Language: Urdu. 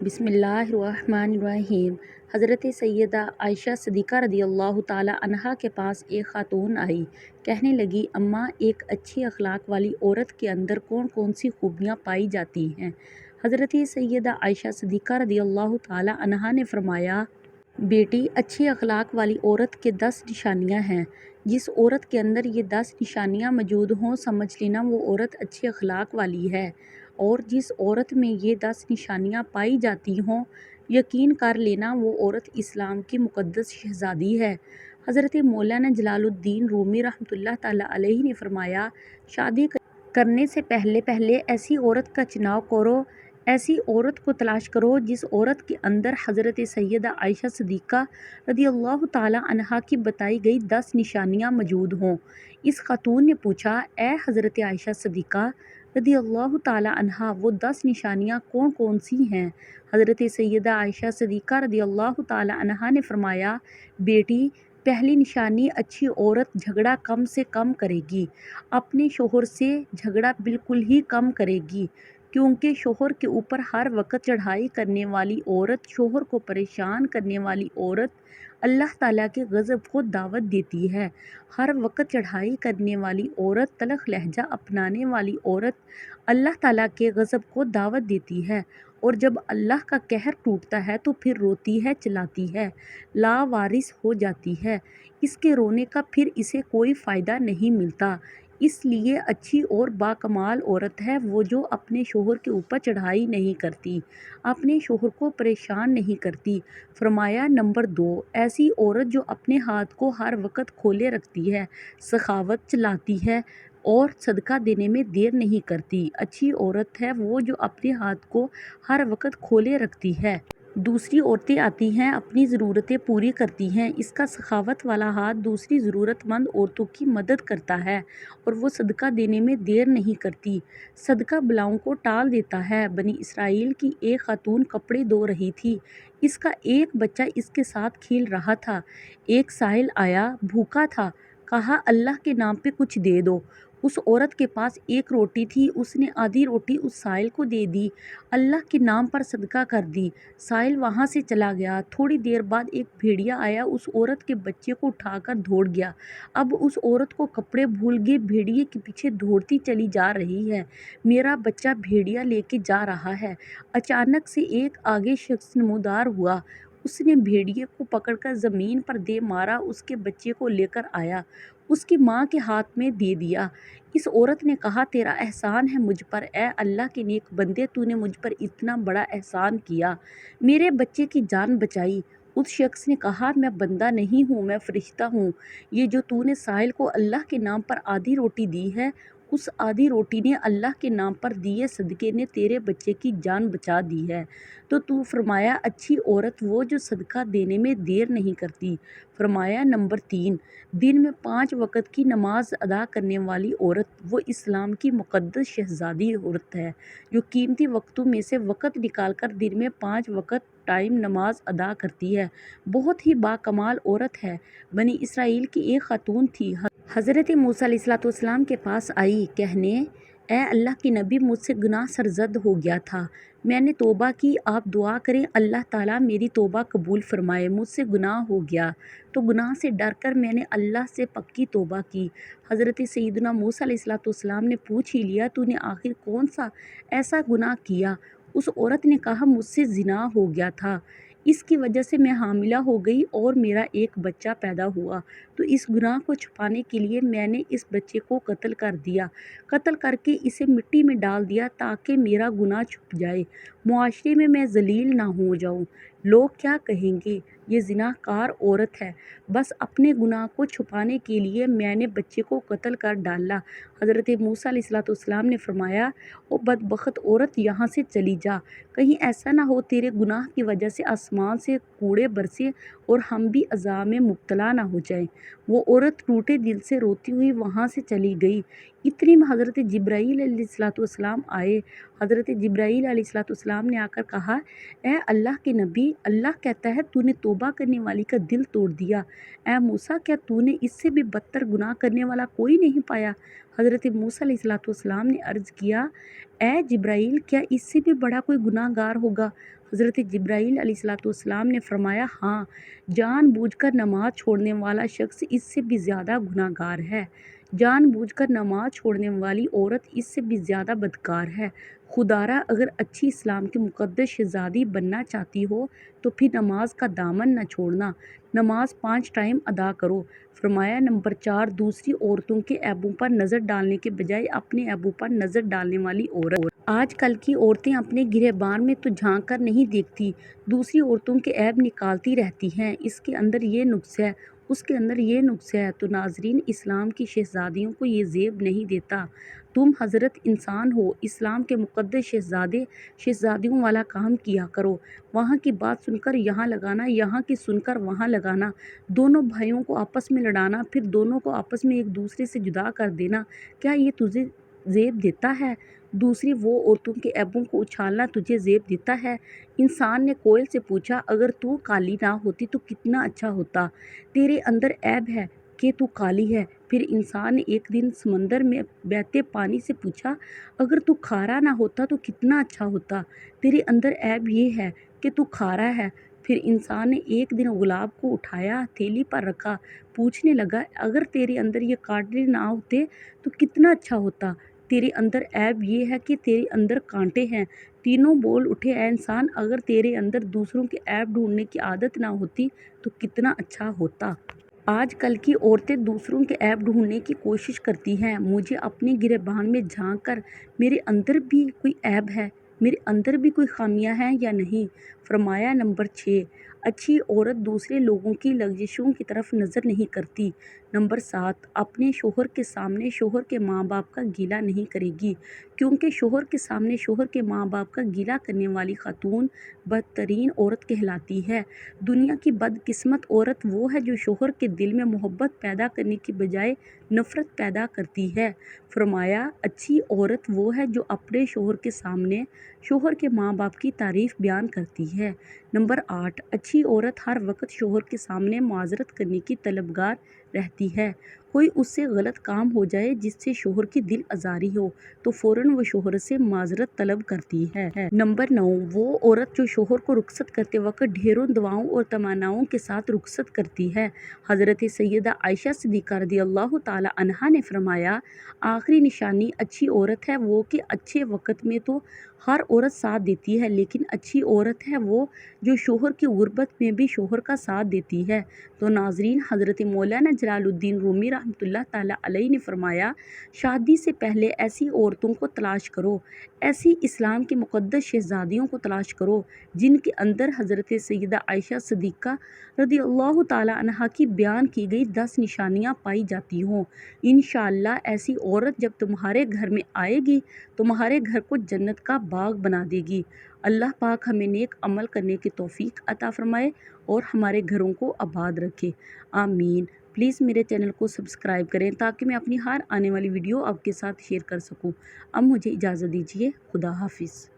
بسم اللہ الرحمن الرحیم۔ حضرت سیدہ عائشہ صدیقہ رضی اللہ تعالیٰ عنہا کے پاس ایک خاتون آئی۔ کہنے لگی، اماں، ایک اچھی اخلاق والی عورت کے اندر کون کون سی خوبیاں پائی جاتی ہیں؟ حضرت سیدہ عائشہ صدیقہ رضی اللہ تعالیٰ عنہا نے فرمایا، بیٹی، اچھی اخلاق والی عورت کے 10 نشانیاں ہیں۔ جس عورت کے اندر یہ 10 نشانیاں موجود ہوں، سمجھ لینا وہ عورت اچھی اخلاق والی ہے، اور جس عورت میں یہ 10 نشانیاں پائی جاتی ہوں، یقین کر لینا وہ عورت اسلام کی مقدس شہزادی ہے۔ حضرت مولانا جلال الدین رومی رحمۃ اللہ تعالیٰ علیہ نے فرمایا، شادی کرنے سے پہلے ایسی عورت کا چناؤ کرو، ایسی عورت کو تلاش کرو جس عورت کے اندر حضرت سیدہ عائشہ صدیقہ رضی اللہ تعالیٰ عنہا کی بتائی گئی 10 نشانیاں موجود ہوں۔ اس خاتون نے پوچھا، اے حضرت عائشہ صدیقہ رضی اللہ تعالیٰ عنہا، وہ 10 نشانیاں کون کون سی ہیں؟ حضرت سیدہ عائشہ صدیقہ رضی اللہ تعالیٰ عنہا نے فرمایا، بیٹی، پہلی نشانی، اچھی عورت جھگڑا کم سے کم کرے گی، اپنے شوہر سے جھگڑا بالکل ہی کم کرے گی، کیونکہ شوہر کے اوپر ہر وقت چڑھائی کرنے والی عورت، شوہر کو پریشان کرنے والی عورت اللہ تعالیٰ کے غضب کو دعوت دیتی ہے۔ ہر وقت چڑھائی کرنے والی عورت، تلخ لہجہ اپنانے والی عورت اللہ تعالیٰ کے غضب کو دعوت دیتی ہے، اور جب اللہ کا قہر ٹوٹتا ہے تو پھر روتی ہے، چلاتی ہے، لاوارث ہو جاتی ہے۔ اس کے رونے کا پھر اسے کوئی فائدہ نہیں ملتا۔ اس لیے اچھی اور باکمال عورت ہے وہ جو اپنے شوہر کے اوپر چڑھائی نہیں کرتی، اپنے شوہر کو پریشان نہیں کرتی۔ فرمایا، نمبر 2، ایسی عورت جو اپنے ہاتھ کو ہر وقت کھولے رکھتی ہے، سخاوت چلاتی ہے اور صدقہ دینے میں دیر نہیں کرتی۔ اچھی عورت ہے وہ جو اپنے ہاتھ کو ہر وقت کھولے رکھتی ہے، دوسری عورتیں آتی ہیں، اپنی ضرورتیں پوری کرتی ہیں، اس کا سخاوت والا ہاتھ دوسری ضرورت مند عورتوں کی مدد کرتا ہے، اور وہ صدقہ دینے میں دیر نہیں کرتی، صدقہ بلاؤں کو ٹال دیتا ہے۔ بنی اسرائیل کی ایک خاتون کپڑے دھو رہی تھی، اس کا ایک بچہ اس کے ساتھ کھیل رہا تھا۔ ایک سائل آیا، بھوکا تھا، کہا، اللہ کے نام پہ کچھ دے دو۔ اس عورت کے پاس ایک روٹی تھی، اس نے آدھی روٹی اس سائل کو دے دی، اللہ کے نام پر صدقہ کر دی۔ سائل وہاں سے چلا گیا۔ تھوڑی دیر بعد ایک بھیڑیا آیا، اس عورت کے بچے کو اٹھا کر دوڑ گیا۔ اب اس عورت کو کپڑے بھول گئے، بھیڑیے کے پیچھے دوڑتی چلی جا رہی ہے، میرا بچہ بھیڑیا لے کے جا رہا ہے۔ اچانک سے ایک آگے شخص نمودار ہوا، اس نے بھیڑیے کو پکڑ کر زمین پر دے مارا، اس کے بچے کو لے کر آیا، اس کی ماں کے ہاتھ میں دے دیا۔ اس عورت نے کہا، تیرا احسان ہے مجھ پر، اے اللہ کے نیک بندے، تو نے مجھ پر اتنا بڑا احسان کیا، میرے بچے کی جان بچائی۔ اس شخص نے کہا، میں بندہ نہیں ہوں، میں فرشتہ ہوں، یہ جو تو نے سائل کو اللہ کے نام پر آدھی روٹی دی ہے، اس آدھی روٹی نے اللہ کے نام پر دیے صدقے نے تیرے بچے کی جان بچا دی ہے۔ تو فرمایا، اچھی عورت وہ جو صدقہ دینے میں دیر نہیں کرتی۔ فرمایا، نمبر 3، دن میں 5 وقت کی نماز ادا کرنے والی عورت وہ اسلام کی مقدس شہزادی عورت ہے، جو قیمتی وقتوں میں سے وقت نکال کر دن میں 5 وقت ٹائم نماز ادا کرتی ہے، بہت ہی باکمال عورت ہے۔ بنی اسرائیل کی ایک خاتون تھی، حضرت موسیٰ علیہ السلام کے پاس آئی، کہنے، اے اللہ کے نبی، مجھ سے گناہ سرزد ہو گیا تھا، میں نے توبہ کی، آپ دعا کریں اللہ تعالیٰ میری توبہ قبول فرمائے، مجھ سے گناہ ہو گیا تو گناہ سے ڈر کر میں نے اللہ سے پکی توبہ کی۔ حضرت سیدنا موسیٰ علیہ السلام نے پوچھ ہی لیا، تو نے آخر کون سا ایسا گناہ کیا؟ اس عورت نے کہا، مجھ سے زنا ہو گیا تھا، اس کی وجہ سے میں حاملہ ہو گئی اور میرا ایک بچہ پیدا ہوا، تو اس گناہ کو چھپانے کے لیے میں نے اس بچے کو قتل کر دیا، قتل کر کے اسے مٹی میں ڈال دیا تاکہ میرا گناہ چھپ جائے، معاشرے میں ذلیل نہ ہو جاؤں، لوگ کیا کہیں گے، یہ زنا کار عورت ہے، بس اپنے گناہ کو چھپانے کے لیے میں نے بچے کو قتل کر ڈالا۔ حضرت موسیٰ علیہ السلام نے فرمایا، او بدبخت عورت، یہاں سے چلی جا، کہیں ایسا نہ ہو تیرے گناہ کی وجہ سے آسمان سے کوڑے برسیں اور ہم بھی عذاب میں مبتلا نہ ہو جائیں۔ وہ عورت ٹوٹے دل سے روتی ہوئی وہاں سے چلی گئی۔ اتنی میں حضرت جبرائیل علیہ السلام آئے۔ حضرت جبرائیل علیہ السلام نے آ کر کہا، اے اللہ کے نبی، اللہ کہتا ہے تو نے توبہ کرنے والی کا دل توڑ دیا، اے موسیٰ، کیا تو نے اس سے بھی بدتر گناہ کرنے والا کوئی نہیں پایا؟ حضرت موسیٰ علیہ السلام نے عرض کیا، اے جبرائیل، کیا اس سے بھی بڑا کوئی گناہ گار ہوگا؟ حضرت جبرائیل علیہ السلام نے فرمایا، ہاں، جان بوجھ کر نماز چھوڑنے والا شخص اس سے بھی زیادہ گناہ گار ہے۔ جان بوجھ کر نماز چھوڑنے والی عورت اس سے بھی زیادہ بدکار ہے۔ خدارا اگر اچھی اسلام کی مقدس شہزادی بننا چاہتی ہو تو پھر نماز کا دامن نہ چھوڑنا، نماز 5 ٹائم ادا کرو۔ فرمایا نمبر 4، دوسری عورتوں کے عیبوں پر نظر ڈالنے کے بجائے اپنے عیبوں پر نظر ڈالنے والی عورت۔ آج کل کی عورتیں اپنے گریبان میں تو جھانک کر نہیں دیکھتی، دوسری عورتوں کے عیب نکالتی رہتی ہیں، اس کے اندر یہ نقص ہے، اس کے اندر یہ نقص ہے۔ تو ناظرین، اسلام کی شہزادیوں کو یہ زیب نہیں دیتا۔ تم حضرت انسان ہو، اسلام کے مقدس شہزادیوں والا کام کیا کرو۔ وہاں کی بات سن کر یہاں لگانا، یہاں کی سن کر وہاں لگانا، دونوں بھائیوں کو آپس میں لڑانا، پھر دونوں کو آپس میں ایک دوسرے سے جدا کر دینا، کیا یہ تجھے زیب دیتا ہے؟ دوسری وہ عورتوں کے عیبوں کو اچھالنا تجھے زیب دیتا ہے؟ انسان نے کوئل سے پوچھا، اگر تو کالی نہ ہوتی تو کتنا اچھا ہوتا، تیرے اندر عیب ہے کہ تو کالی ہے۔ پھر انسان نے ایک دن سمندر میں بہتے پانی سے پوچھا، اگر تو کھارا نہ ہوتا تو کتنا اچھا ہوتا، تیرے اندر عیب یہ ہے کہ تو کھارا ہے۔ پھر انسان نے ایک دن گلاب کو اٹھایا، ہتھیلی پر رکھا، پوچھنے لگا، اگر تیرے اندر یہ کانٹے نہ ہوتے تو کتنا اچھا ہوتا، تیرے اندر عیب یہ ہے کہ تیرے اندر کانٹے ہیں۔ تینوں بول اٹھے، اے انسان، اگر تیرے اندر دوسروں کے عیب ڈھونڈنے کی عادت نہ ہوتی تو کتنا اچھا ہوتا۔ آج کل کی عورتیں دوسروں کے عیب ڈھونڈنے کی کوشش کرتی ہیں، مجھے اپنے گریبان میں جھانک کر میرے اندر بھی کوئی عیب ہے، میرے اندر بھی کوئی خامیاں ہیں یا نہیں۔ فرمایا نمبر 6، اچھی عورت دوسرے لوگوں کی لغزشوں کی طرف نظر نہیں کرتی۔ نمبر 7، اپنے شوہر کے سامنے شوہر کے ماں باپ کا گیلہ نہیں کرے گی، کیونکہ شوہر کے سامنے شوہر کے ماں باپ کا گیلہ کرنے والی خاتون بدترین عورت کہلاتی ہے۔ دنیا کی بدقسمت عورت وہ ہے جو شوہر کے دل میں محبت پیدا کرنے کی بجائے نفرت پیدا کرتی ہے۔ فرمایا اچھی عورت وہ ہے جو اپنے شوہر کے سامنے شوہر کے ماں باپ کی تعریف بیان کرتی ہے۔ نمبر 8، اچھی عورت ہر وقت شوہر کے سامنے معذرت کرنے کی طلبگار رہتی ہے۔ کوئی اس سے غلط کام ہو جائے جس سے شوہر کی دل آزاری ہو تو فوراً وہ شوہر سے معذرت طلب کرتی ہے۔ نمبر 9، وہ عورت جو شوہر کو رخصت کرتے وقت ڈھیروں دعاؤں اور تمناؤں کے ساتھ رخصت کرتی ہے۔ حضرت سیدہ عائشہ صدیقہ رضی اللہ تعالی عنہا نے فرمایا، آخری نشانی اچھی عورت ہے وہ کہ اچھے وقت میں تو ہر عورت ساتھ دیتی ہے، لیکن اچھی عورت ہے وہ جو شوہر کی غربت میں بھی شوہر کا ساتھ دیتی ہے۔ تو ناظرین، حضرت مولانا جلال الدین رومی رحمۃ اللہ تعالیٰ علیہ نے فرمایا، شادی سے پہلے ایسی عورتوں کو تلاش کرو، ایسی اسلام کی مقدس شہزادیوں کو تلاش کرو جن کے اندر حضرت سیدہ عائشہ صدیقہ رضی اللہ تعالیٰ عنہا کی بیان کی گئی 10 نشانیاں پائی جاتی ہوں۔ انشاءاللہ ایسی عورت جب تمہارے گھر میں آئے گی تمہارے گھر کو جنت کا باغ بنا دے گی۔ اللہ پاک ہمیں نیک عمل کرنے کی توفیق عطا فرمائے اور ہمارے گھروں کو آباد رکھے، آمین۔ پلیز میرے چینل کو سبسکرائب کریں تاکہ میں اپنی ہر آنے والی ویڈیو آپ کے ساتھ شیئر کر سکوں۔ اب مجھے اجازت دیجیے، خدا حافظ۔